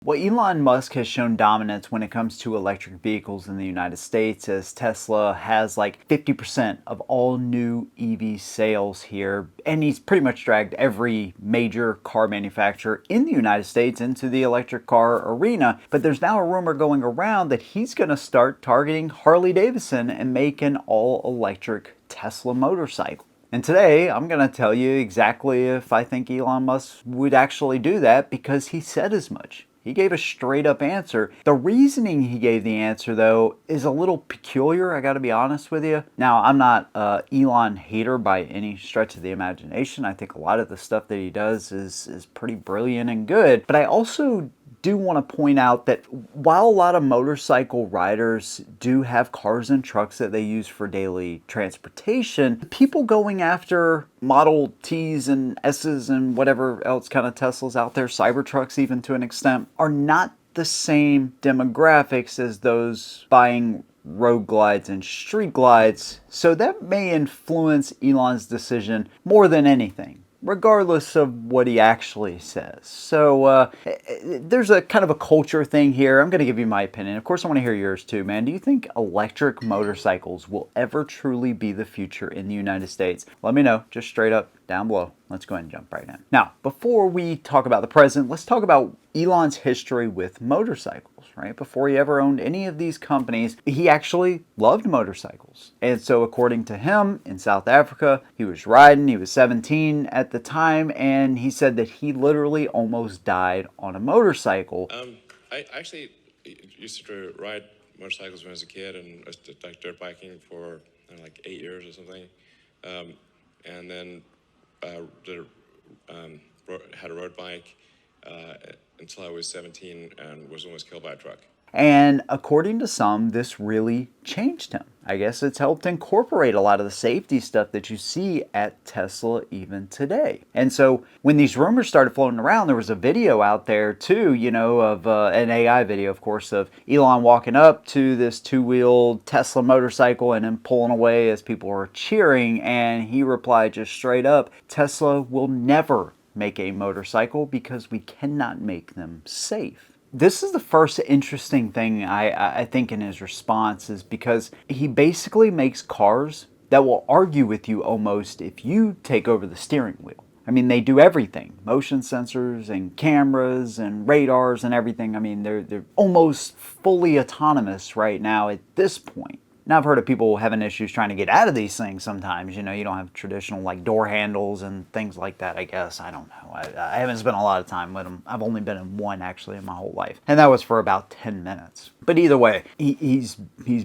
Well, Elon Musk has shown dominance when it comes to electric vehicles in the United States, as Tesla has like 50% of all new EV sales here. And he's pretty much dragged every major car manufacturer in the United States into the electric car arena. But there's now a rumor going around that he's going to start targeting Harley Davidson and make an all-electric Tesla motorcycle. And today, I'm going to tell you exactly if I think Elon Musk would actually do that, because he said as much. He gave a straight up answer. The reasoning he gave the answer, though, is a little peculiar, I gotta be honest with you. Now, I'm not an Elon hater by any stretch of the imagination. I think a lot of the stuff that he does is pretty brilliant and good. But I also do want to point out that while a lot of motorcycle riders do have cars and trucks that they use for daily transportation, people going after Model Ts and S's and whatever else kind of Teslas out there, Cybertrucks even to an extent, are not the same demographics as those buying road glides and street glides. So that may influence Elon's decision more than anything, regardless of what he actually says. So there's a kind of a culture thing here. I'm going to give you my opinion. Of course, I want to hear yours too, man. Do you think electric motorcycles will ever truly be the future in the United States? Let me know, just straight up down below. Let's go ahead and jump right in. Now, before we talk about the present, let's talk about Elon's history with motorcycles, right? Before he ever owned any of these companies, he actually loved motorcycles. And so according to him, in South Africa, he was riding, he was 17 at the time, and he said that he literally almost died on a motorcycle. I actually used to ride motorcycles when I was a kid, and I did like dirt biking for like 8 years or something. And then had a road bike until I was 17 and was almost killed by a truck. And according to some, this really changed him. I guess it's helped incorporate a lot of the safety stuff that you see at Tesla even today. And so when these rumors started floating around, there was a video out there too, you know, of an AI video, of course, of Elon walking up to this two-wheeled Tesla motorcycle and then pulling away as people were cheering. And he replied just straight up, "Tesla will never make a motorcycle because we cannot make them safe." This is the first interesting thing I think in his response, is because he basically makes cars that will argue with you almost if you take over the steering wheel. I mean, they do everything. Motion sensors and cameras and radars and everything. I mean, they're almost fully autonomous right now at this point. Now, I've heard of people having issues trying to get out of these things sometimes. You know, you don't have traditional like door handles and things like that, I guess. I don't know. I haven't spent a lot of time with them. I've only been in one actually in my whole life. And that was for about 10 minutes. But either way, he's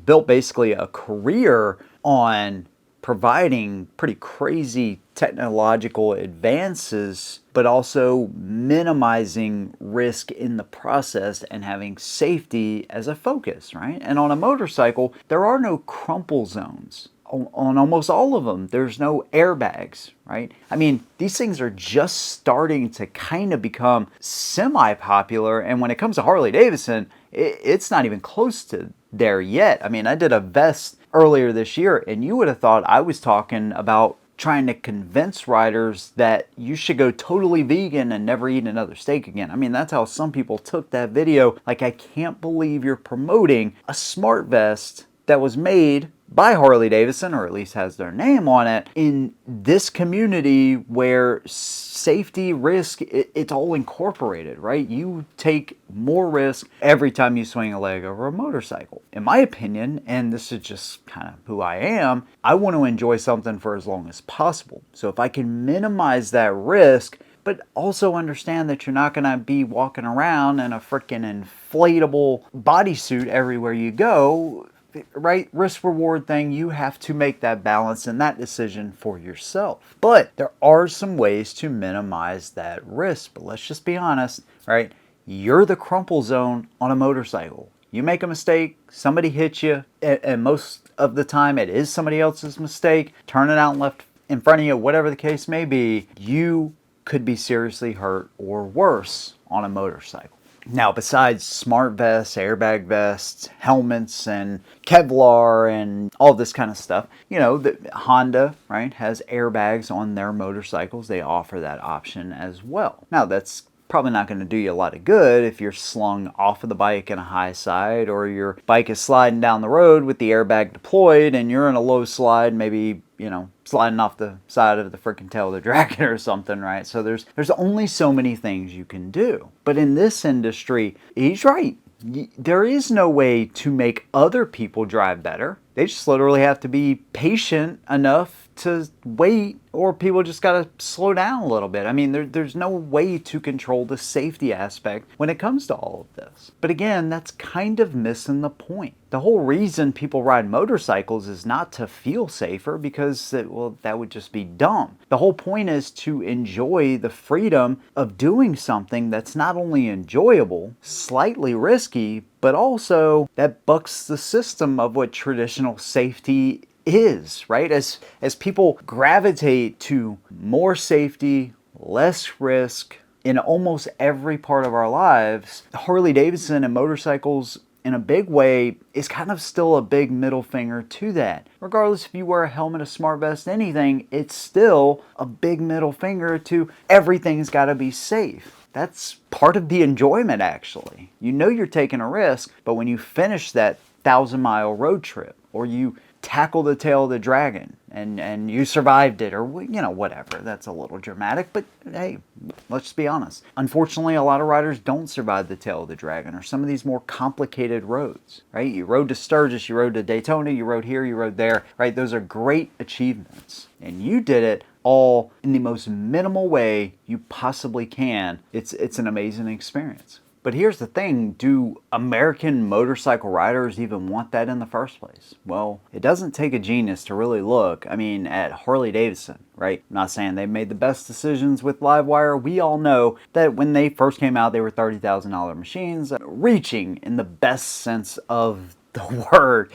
built basically a career on providing pretty crazy technological advances, but also minimizing risk in the process and having safety as a focus, right? And on a motorcycle, there are no crumple zones. On almost all of them, there's no airbags, right? I mean, these things are just starting to kind of become semi-popular, and when it comes to Harley Davidson, it's not even close to there yet. I mean, I did a vest earlier this year, and you would have thought I was talking about trying to convince riders that you should go totally vegan and never eat another steak again. I mean, that's how some people took that video. Like, I can't believe you're promoting a smart vest that was made by Harley Davidson, or at least has their name on it, in this community where safety risk, it's all incorporated, right? You take more risk every time you swing a leg over a motorcycle. In my opinion, and this is just kind of who I am, I want to enjoy something for as long as possible. So if I can minimize that risk, but also understand that you're not going to be walking around in a freaking inflatable bodysuit everywhere you go, right? Risk reward thing, you have to make that balance and that decision for yourself. But there are some ways to minimize that risk. But let's just be honest, right? You're the crumple zone on a motorcycle. You make a mistake, somebody hits you, and most of the time it is somebody else's mistake, turning out left in front of you, whatever the case may be, you could be seriously hurt or worse on a motorcycle. Now, besides smart vests, airbag vests, helmets, and Kevlar, and all this kind of stuff, you know, Honda, right, has airbags on their motorcycles. They offer that option as well. Now, that's probably not going to do you a lot of good if you're slung off of the bike in a high side, or your bike is sliding down the road with the airbag deployed and you're in a low slide, maybe, you know, sliding off the side of the freaking tail of the dragon or something, right? So there's only so many things you can do. But in this industry, he's right. There is no way to make other people drive better. They just literally have to be patient enough to wait, or people just got to slow down a little bit. I mean, there's no way to control the safety aspect when it comes to all of this. But again, that's kind of missing the point. The whole reason people ride motorcycles is not to feel safer, because, well, that would just be dumb. The whole point is to enjoy the freedom of doing something that's not only enjoyable, slightly risky, but also that bucks the system of what traditional safety is, right? As people gravitate to more safety, less risk in almost every part of our lives, Harley Davidson and motorcycles in a big way is kind of still a big middle finger to that. Regardless if you wear a helmet, a smart vest, anything, it's still a big middle finger to everything's got to be safe. That's part of the enjoyment, actually. You know you're taking a risk, but when you finish that 1,000-mile road trip, or you tackle the tail of the dragon and you survived it, or, you know, whatever. That's a little dramatic, but hey, let's be honest. Unfortunately, a lot of riders don't survive the tail of the dragon, or some of these more complicated roads, right? You rode to Sturgis, you rode to Daytona, you rode here, you rode there, right? Those are great achievements, and you did it all in the most minimal way you possibly can. It's an amazing experience. But here's the thing, do American motorcycle riders even want that in the first place? Well, it doesn't take a genius to really look, at Harley Davidson, right? I'm not saying they made the best decisions with Livewire. We all know that when they first came out, they were $30,000 machines, reaching in the best sense of the word.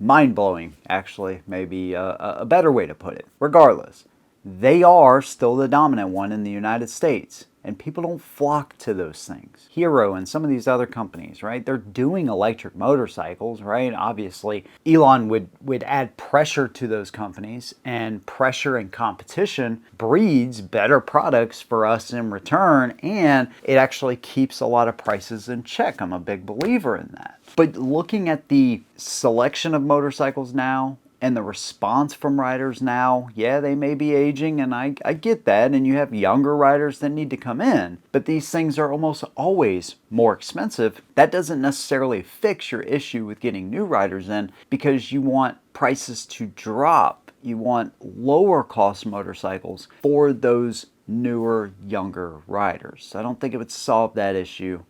Mind-blowing, actually, maybe a better way to put it. Regardless, they are still the dominant one in the United States. And people don't flock to those things. Hero and some of these other companies, right? They're doing electric motorcycles, right? Obviously, Elon would add pressure to those companies, and pressure and competition breeds better products for us in return, and it actually keeps a lot of prices in check. I'm a big believer in that. But looking at the selection of motorcycles now, and the response from riders now, yeah, they may be aging, and I get that, and you have younger riders that need to come in, but these things are almost always more expensive. That doesn't necessarily fix your issue with getting new riders in, because you want prices to drop. You want lower cost motorcycles for those newer, younger riders. I don't think it would solve that issue.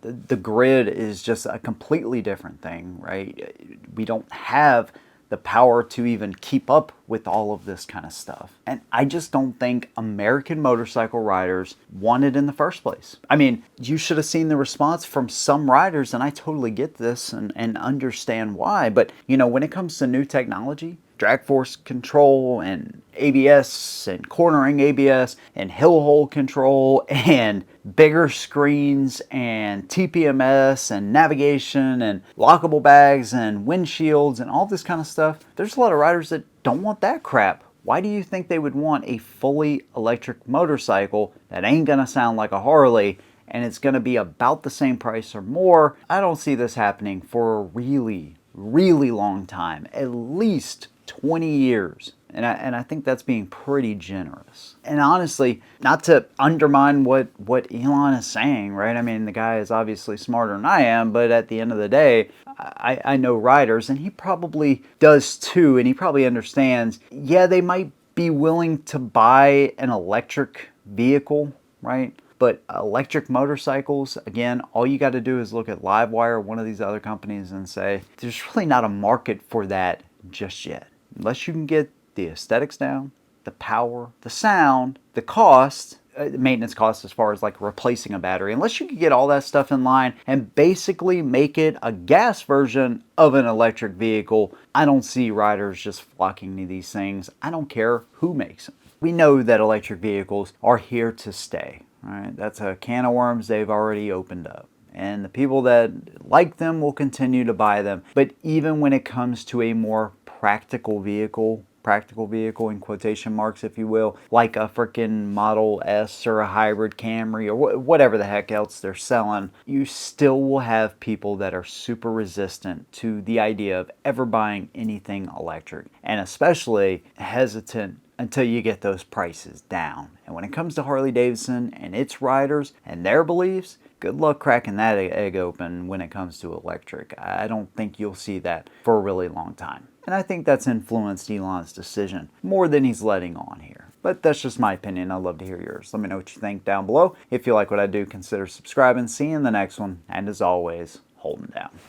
The grid is just a completely different thing, right? We don't have the power to even keep up with all of this kind of stuff. And I just don't think American motorcycle riders want it in the first place. I mean, you should have seen the response from some riders, and I totally get this and understand why. But, you know, when it comes to new technology, drag force control and ABS and cornering ABS and hill hold control and bigger screens and TPMS and navigation and lockable bags and windshields and all this kind of stuff, there's a lot of riders that don't want that crap. Why do you think they would want a fully electric motorcycle that ain't gonna sound like a Harley and it's gonna be about the same price or more? I don't see this happening for a really, really long time, at least 20 years. And I think that's being pretty generous. And honestly, not to undermine what Elon is saying, right? I mean, the guy is obviously smarter than I am, but at the end of the day, I know riders, and he probably does too, and he probably understands, yeah, they might be willing to buy an electric vehicle, right? But electric motorcycles, again, all you got to do is look at Livewire or one of these other companies and say, there's really not a market for that just yet. Unless you can get the aesthetics down, the power, the sound, the cost, maintenance costs as far as like replacing a battery, unless you can get all that stuff in line and basically make it a gas version of an electric vehicle, I don't see riders just flocking to these things. I don't care who makes them. We know that electric vehicles are here to stay. All right? That's a can of worms they've already opened up. And the people that like them will continue to buy them. But even when it comes to a more practical vehicle, practical vehicle in quotation marks, if you will, like a freaking Model S or a hybrid Camry or whatever the heck else they're selling, you still will have people that are super resistant to the idea of ever buying anything electric, and especially hesitant until you get those prices down. And when it comes to Harley Davidson and its riders and their beliefs, good luck cracking that egg open when it comes to electric. I don't think you'll see that for a really long time. And I think that's influenced Elon's decision more than he's letting on here. But that's just my opinion. I'd love to hear yours. Let me know what you think down below. If you like what I do, consider subscribing. See you in the next one. And as always, hold 'em down.